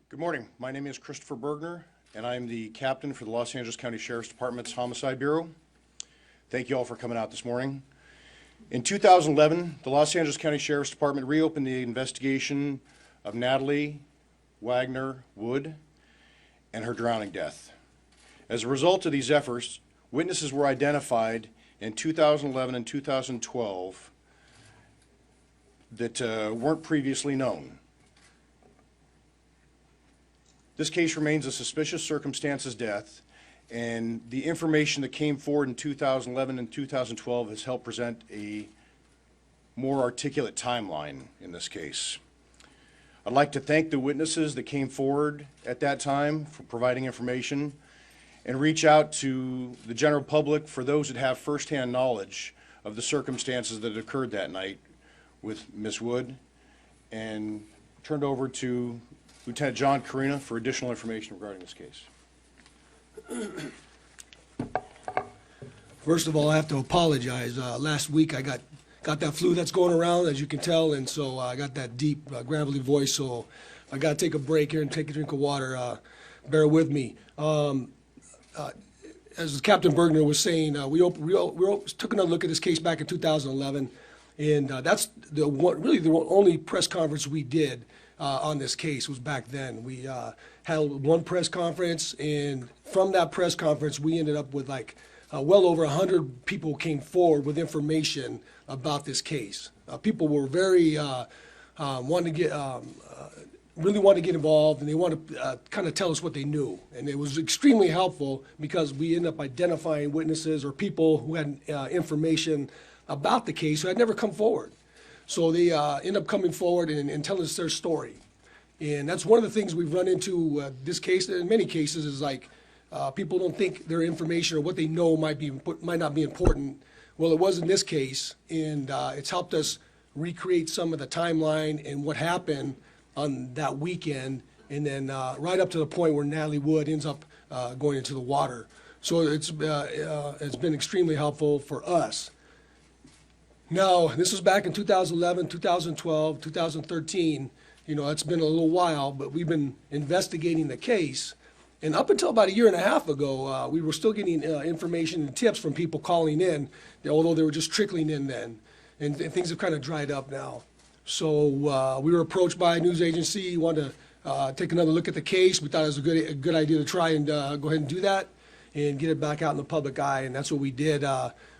Good morning. My name is Christopher Bergner, and I'm the captain for the Los Angeles County Sheriff's Department's Homicide Bureau. Thank you all for coming out this morning. In 2011, the Los Angeles County Sheriff's Department reopened the investigation of Natalie Wood and her drowning death. As a result of these efforts, witnesses were identified in 2011 and 2012 that weren't previously known. This case remains a suspicious circumstances death, and the information that came forward in 2011 and 2012 has helped present a more articulate timeline in this case. I'd like to thank the witnesses that came forward at that time for providing information, and reach out to the general public for those that have firsthand knowledge of the circumstances that occurred that night with Ms. Wood, and turned over to Lieutenant John Carina for additional information regarding this case. First of all, I have to apologize. Last week I got that flu that's going around, as you can tell, and so I got that deep, gravelly voice, so I got to take a break here and take a drink of water. Bear with me. As Captain Bergner was saying, we took another look at this case back in 2011, and that's really the only press conference we did on this case was back then. We held one press conference, and from that press conference, we ended up with well over 100 people came forward with information about this case. People were very really wanted to get involved, and they wanted to kind of tell us what they knew. And it was extremely helpful because we ended up identifying witnesses or people who had information about the case who had never come forward. So they end up coming forward and telling us their story. And that's one of the things we've run into this case, and in many cases, is people don't think their information or what they know might not be important. Well, it was in this case, and it's helped us recreate some of the timeline and what happened on that weekend, and then right up to the point where Natalie Wood ends up going into the water. So it's been extremely helpful for us. Now, this was back in 2011, 2012, 2013. It's been a little while, but we've been investigating the case. And up until about a year and a half ago, we were still getting information and tips from people calling in, although they were just trickling in then. And things have kind of dried up now. So we were approached by a news agency, wanted to take another look at the case. We thought it was a good idea to try and go ahead and do that and get it back out in the public eye, and that's what we did.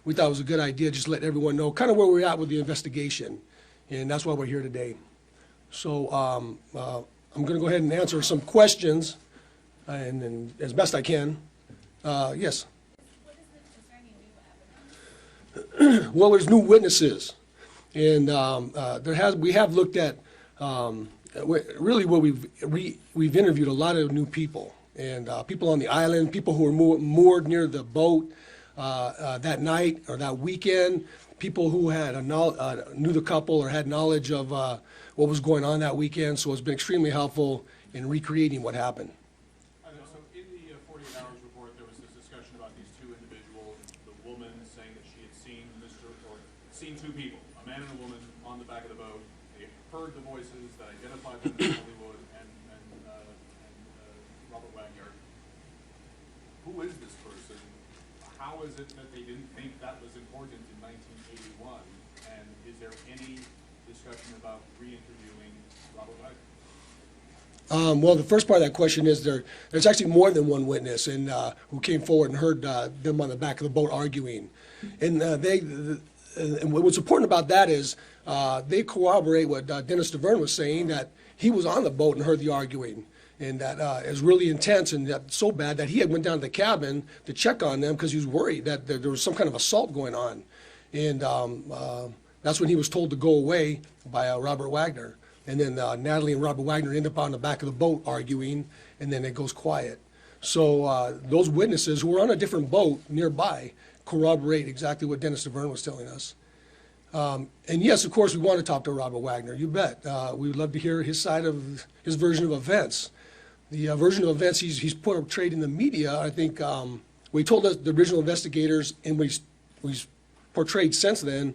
We thought it was a good idea, just let everyone know kind of where we're at with the investigation, and that's why we're here today. So I'm going to go ahead and answer some questions, and as best I can. Yes? Well, there's new witnesses, and we have looked at really what we've interviewed a lot of new people, and people on the island, people who were moored near the boat that night or that weekend, people who had knew the couple or had knowledge of what was going on that weekend. So it's been extremely helpful in recreating what happened. So in the 48 Hours report, there was this discussion about these two individuals, the woman saying that she had seen two people, a man and a woman, on the back of the boat. They heard the voices that identified them as Natalie Wood and Robert Wagner. Who is this person? How is it that they didn't think that was important in 1981? And is there any discussion about re-interviewing Robert Wagner? Well, the first part of that question is there's actually more than one witness and who came forward and heard them on the back of the boat arguing. And and what's important about that is they corroborate what Dennis Tavern was saying, that he was on the boat and heard the arguing. And that it was really intense and so bad that he had went down to the cabin to check on them because he was worried that there was some kind of assault going on. And that's when he was told to go away by Robert Wagner. And then Natalie and Robert Wagner end up on the back of the boat arguing, and then it goes quiet. So those witnesses who were on a different boat nearby corroborate exactly what Dennis Tavern was telling us. And yes, of course, we want to talk to Robert Wagner. You bet. We would love to hear his side of his version of events. The version of events he's portrayed in the media, I think, what he told us, the original investigators, and what he's portrayed since then,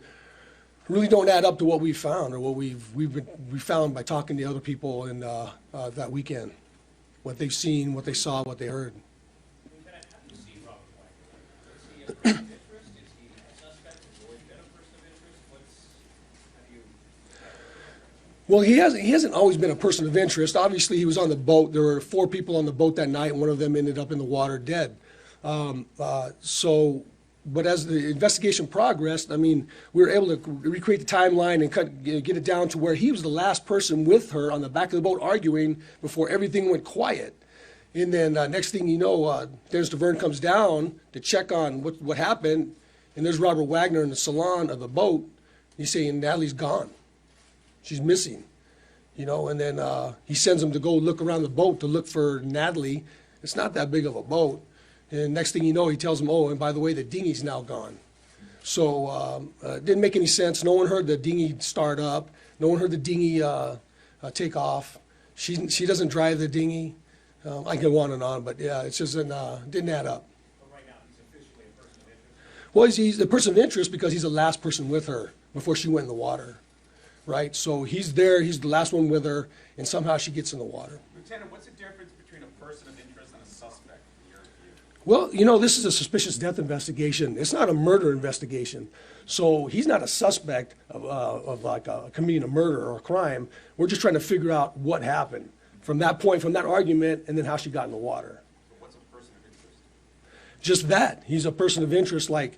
really don't add up to what we found or what we found by talking to other people in that weekend. what they've seen, what they saw, what they heard. Lieutenant, how do you see Robert Wagner? Is he a person of interest? Is he a suspect? Has he always been a person of interest? How do you? Well, he hasn't always been a person of interest. Obviously, he was on the boat. There were 4 people on the boat that night, and one of them ended up in the water dead. But as the investigation progressed, I mean, we were able to recreate the timeline and get it down to where he was the last person with her on the back of the boat arguing before everything went quiet. And then next thing you know, Dennis Tavern comes down to check on what happened, and there's Robert Wagner in the salon of the boat. He's saying Natalie's gone. She's missing, you know, and then he sends him to go look around the boat to look for Natalie. It's not that big of a boat. And next thing you know, he tells him, oh, and by the way, the dinghy's now gone. So it didn't make any sense. No one heard the dinghy start up. No one heard the dinghy take off. She doesn't drive the dinghy. I can go on and on, but yeah, it just didn't add up. But right now, he's officially a person of interest. Well, he's the person of interest because he's the last person with her before she went in the water, right? So he's there, he's the last one with her, and somehow she gets in the water. Lieutenant, what's the difference between a person of interest and a suspect in your view? Well, you know, this is a suspicious death investigation. It's not a murder investigation. So he's not a suspect of committing a murder or a crime. We're just trying to figure out what happened from that point, from that argument, and then how she got in the water. So what's a person of interest? Just that. He's a person of interest, like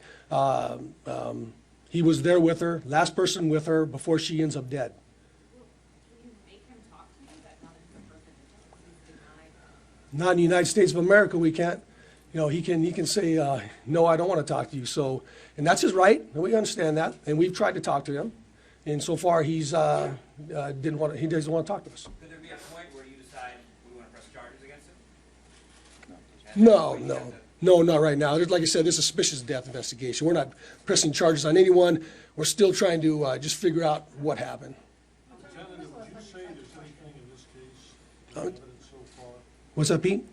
he was there with her, last person with her before she ends up dead. Can you make him talk to you? That not is a person of interest. He's denied. Not in the United States of America, we can't. You know, he can say, no, I don't want to talk to you. So, and that's his right, and we understand that. And we've tried to talk to him, and so far he doesn't want to talk to us. Could there be a point where you decide we want to press charges against him? No, not right now. Like I said, this is a suspicious death investigation. We're not pressing charges on anyone. We're still trying to just figure out what happened. Lieutenant, would you say there's anything in this case, in the evidence so far? What's that, Pete?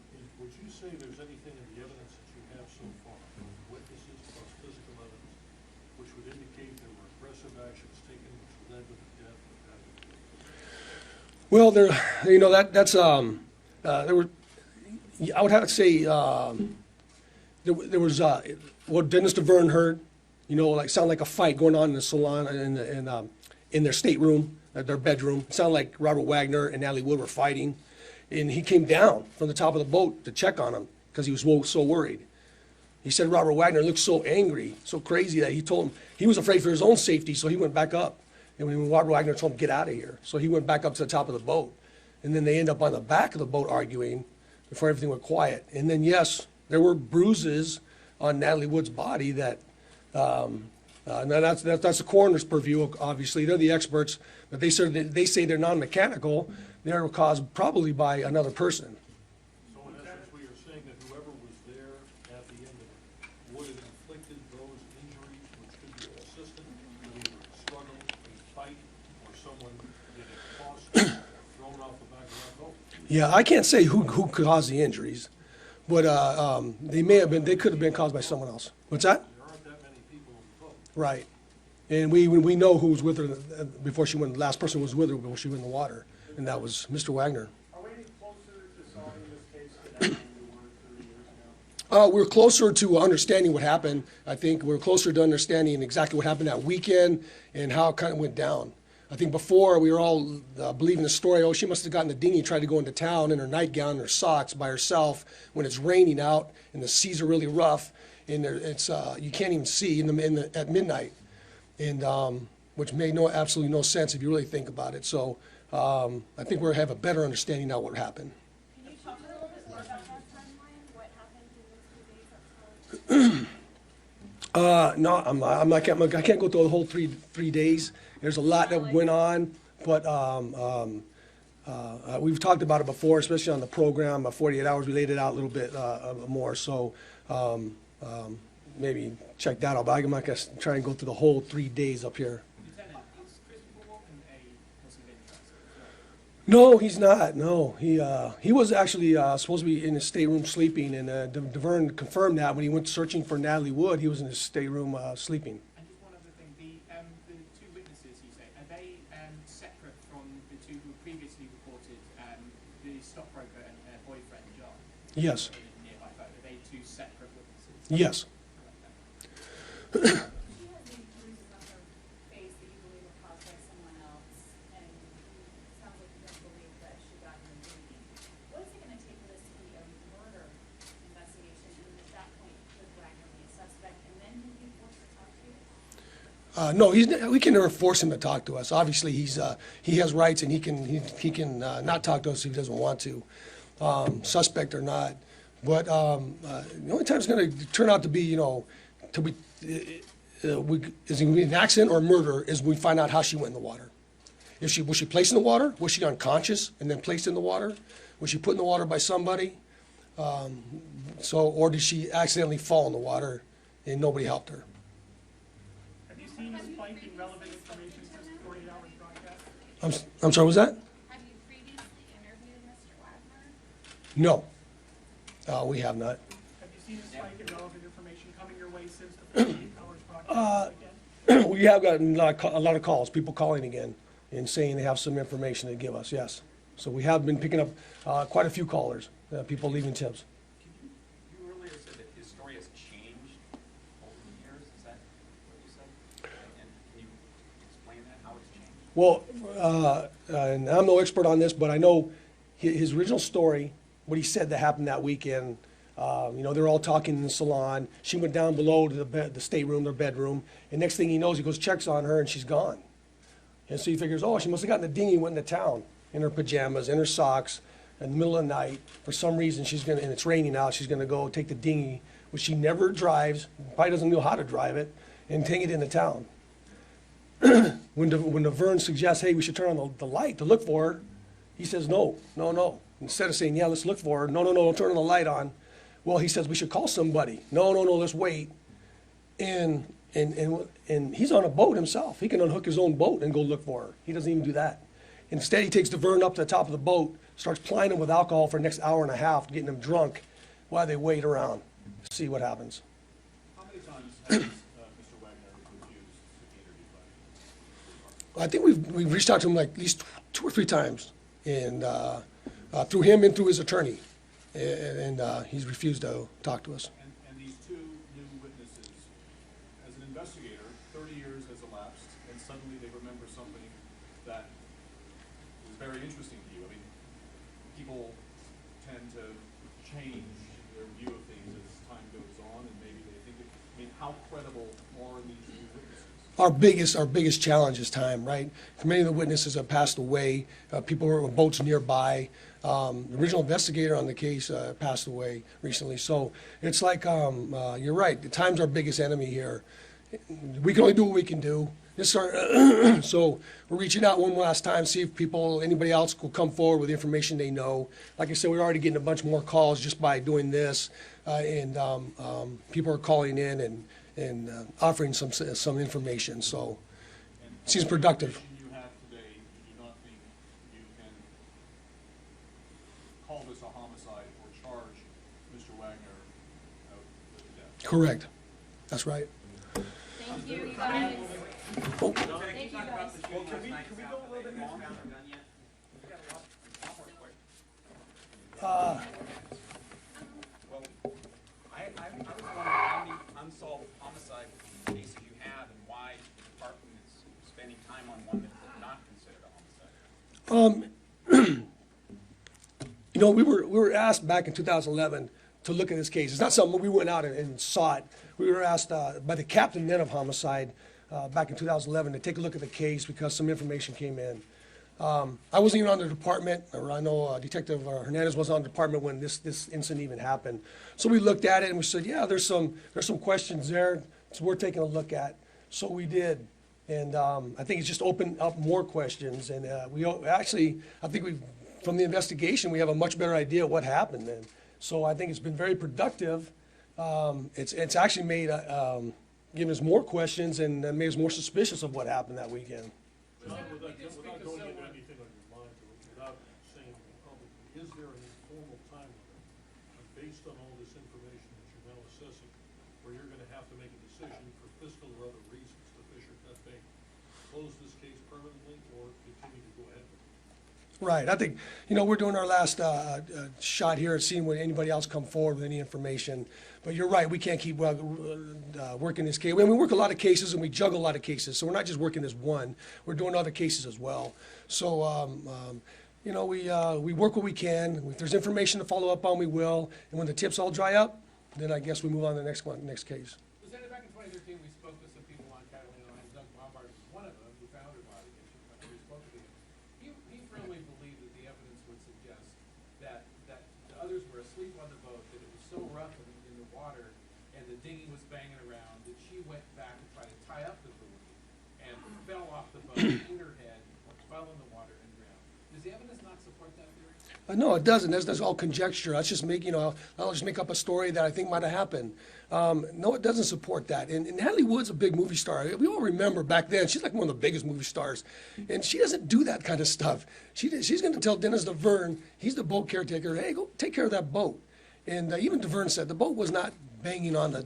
Would you say there's anything in the evidence that you have so far, witnesses plus physical evidence, which would indicate there were aggressive actions taken which led to the death of Natalie? Well, there were. I would have to say there was what Dennis Tavern heard. You know, like sound like a fight going on in the salon in their stateroom, their bedroom. It sounded like Robert Wagner and Natalie Wood were fighting, and he came down from the top of the boat to check on him because he was so worried. He said Robert Wagner looked so angry, so crazy that he told him he was afraid for his own safety, so he went back up. And when Robert Wagner told him, get out of here. So he went back up to the top of the boat. And then they end up on the back of the boat arguing before everything went quiet. And then, yes, there were bruises on Natalie Wood's body that, now that's the coroner's purview, obviously. They're the experts, but they say they're non-mechanical. They're caused probably by another person. So in essence, we are saying that whoever was there at the end of it would have inflicted those injuries which could be consistent with either a struggle, a fight, or someone getting tossed or thrown off the back of that boat. Yeah, I can't say who caused the injuries, but they could have been caused by someone else. What's that? There aren't that many people on the boat. Right. And we know who was with her before she went, the last person was with her before she went in the water, and that was Mr. Wagner. Are we any closer to solving this case today than we were 30 years ago? We're closer to understanding what happened. I think we're closer to understanding exactly what happened that weekend and how it kind of went down. I think before we were all believing the story, oh, she must have gotten the dinghy, tried to go into town in her nightgown and her socks by herself when it's raining out and the seas are really rough and you can't even see at midnight, and which made absolutely no sense if you really think about it. So I think we have a better understanding now what happened. Can you talk a little bit more about that timeline? What happened in those 2 days that No, I can't go through the whole three days. There's a lot that went on, but we've talked about it before, especially on the program. 48 Hours, we laid it out a little bit more. So maybe check that out. But I'm not going to try and go through the whole 3 days up here. Lieutenant, is Christopher Walken a person of interest? No, he's not. No, he was actually supposed to be in his stateroom sleeping, and Tavern confirmed that when he went searching for Natalie Wood, he was in his stateroom sleeping. And just one other thing, the 2 witnesses you say, are they separate from the 2 who previously reported the stockbroker and her boyfriend, John, Yes, in a nearby photo, are they two separate witnesses? yes. She has these bruises on her face that you believe were caused by someone else, and it sounds like you don't believe that she got in the drinking. What is it gonna take for this to be a murder investigation, and at that point, could Wagner be a suspect, and then he'd be forced to talk to you? No, we can never force him to talk to us. Obviously, he has rights, and he can not talk to us if he doesn't want to, suspect or not. But the only time it's going to turn out to be, is it going to be an accident or murder is we find out how she went in the water. Was she placed in the water? Was she unconscious and then placed in the water? Was she put in the water by somebody? Or did she accidentally fall in the water and nobody helped her? Have you seen a spike in relevant information since the 48 hours broadcast? I'm sorry, what was that? Have you previously interviewed Mr. Wagner? No, we have not. Have you seen a spike in relevant information coming your way since the 48 hours broadcast again? We have gotten a lot of calls, people calling again and saying they have some information to give us, yes. So we have been picking up quite a few callers, people leaving tips. You earlier said that his story has changed over the years, is that what you said? And can you explain that, how it's changed? Well, and I'm no expert on this, but I know his original story, what he said that happened that weekend, they're all talking in the salon. She went down below to the stateroom, their bedroom, and next thing he knows, he goes, checks on her, and she's gone. And so he figures, oh, she must have gotten a dinghy and went into town in her pajamas, in her socks, in the middle of the night. For some reason, and it's raining out, she's gonna go take the dinghy, which she never drives, probably doesn't know how to drive it, and take it into town. When Tavern suggests, hey, we should turn on the light to look for her, he says, no. Instead of saying, yeah, let's look for her, no, don't turn the light on. Well, he says, we should call somebody. No, let's wait. And he's on a boat himself. He can unhook his own boat and go look for her. He doesn't even do that. Instead, he takes Tavern up to the top of the boat, starts plying him with alcohol for the next hour and a half, getting him drunk while they wait around to see what happens. How many times has Mr. Wagner refused to be interviewed by? I think we've reached out to him like at least 2 or 3 times, and through him and through his attorney, and he's refused to talk to us. And these two new witnesses, as an investigator, 30 years has elapsed, and suddenly they remember something that is very interesting to you. I mean, people tend to change their view of things as time goes on, and maybe they think how credible are these new witnesses? Our biggest challenge is time, right? Many of the witnesses have passed away. People were on boats nearby. The original investigator on the case passed away recently. So it's like, you're right, the time's our biggest enemy here. We can only do what we can do. So we're reaching out one last time, see if anybody else will come forward with information they know. Like I said, we're already getting a bunch more calls just by doing this. And people are calling in and offering some information. So it seems productive. You have today, you do not think you can call this a homicide or charge Mr. Wagner with death? Correct. That's right. Thank you, you guys. Oh. Thank you, guys. Well, can we go a little bit more? Well, I was wondering how many unsolved homicide cases you have and why the department is spending time on one that's not considered a homicide. We were asked back in 2011 to look at this case. It's not something we went out and saw it. We were asked by the captain then of homicide back in 2011 to take a look at the case because some information came in. I wasn't even on the department, or I know Detective Hernandez wasn't on the department when this incident even happened. So we looked at it and we said, yeah, there's some questions there, so we're taking a look at. So we did, and I think it's just opened up more questions. And I think from the investigation, we have a much better idea what happened then. So I think it's been very productive. It's actually made given us more questions and made us more suspicious of what happened that weekend. Without going into anything on your mind, or without saying publicly, is there an informal time limit based on all this information that you're now assessing, where you're gonna have to make a decision for fiscal or other reasons to Fisher Cut Bank, close this case permanently or continue to go ahead with it? Right, I think, we're doing our last shot here at seeing when anybody else come forward with any information. But you're right, we can't keep working this case. I mean, we work a lot of cases and we juggle a lot of cases, so we're not just working this one, we're doing other cases as well. So, we work what we can. If there's information to follow up on, we will. And when the tips all dry up, then I guess we move on to the next case. Lieutenant, back in 2013, we spoke to some people on Catalina Line. Doug Lombard was one of them who found her body. And we spoke to him. He firmly believed that the evidence would suggest that the others were asleep on the boat, that it was so rough in the water, and the dinghy was banging around, that she went back to try to tie up the buoy and fell off the boat, hit her head, fell in the water, and drowned. Does the evidence not support that theory? No, it doesn't. That's all conjecture. That's just I'll just make up a story that I think might have happened. No, it doesn't support that. And Natalie Wood's a big movie star. We all remember back then, she's like one of the biggest movie stars. And she doesn't do that kind of stuff. She's going to tell Dennis Tavern, he's the boat caretaker, hey, go take care of that boat. And even Tavern said the boat was not banging on the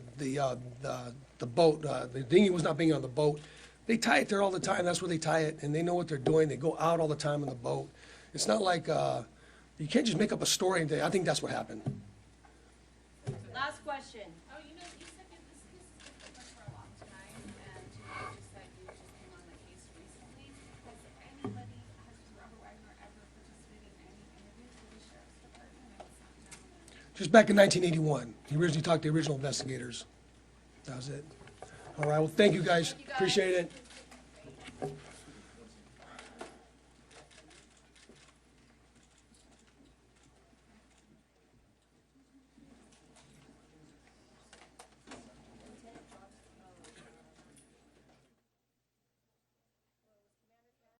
boat. The dinghy was not banging on the boat. They tie it there all the time. That's where they tie it. And they know what they're doing. They go out all the time in the boat. It's not like... you can't just make up a story and I think that's what happened. Last question. Oh, you said that this case has been open for a long time, and you just said you just came on the case recently. Has Robert Wagner ever participated in any interviews with the sheriff's department? It's not known. Just back in 1981. He originally talked to the original investigators. That was it. All right, well, thank you guys. Appreciate it.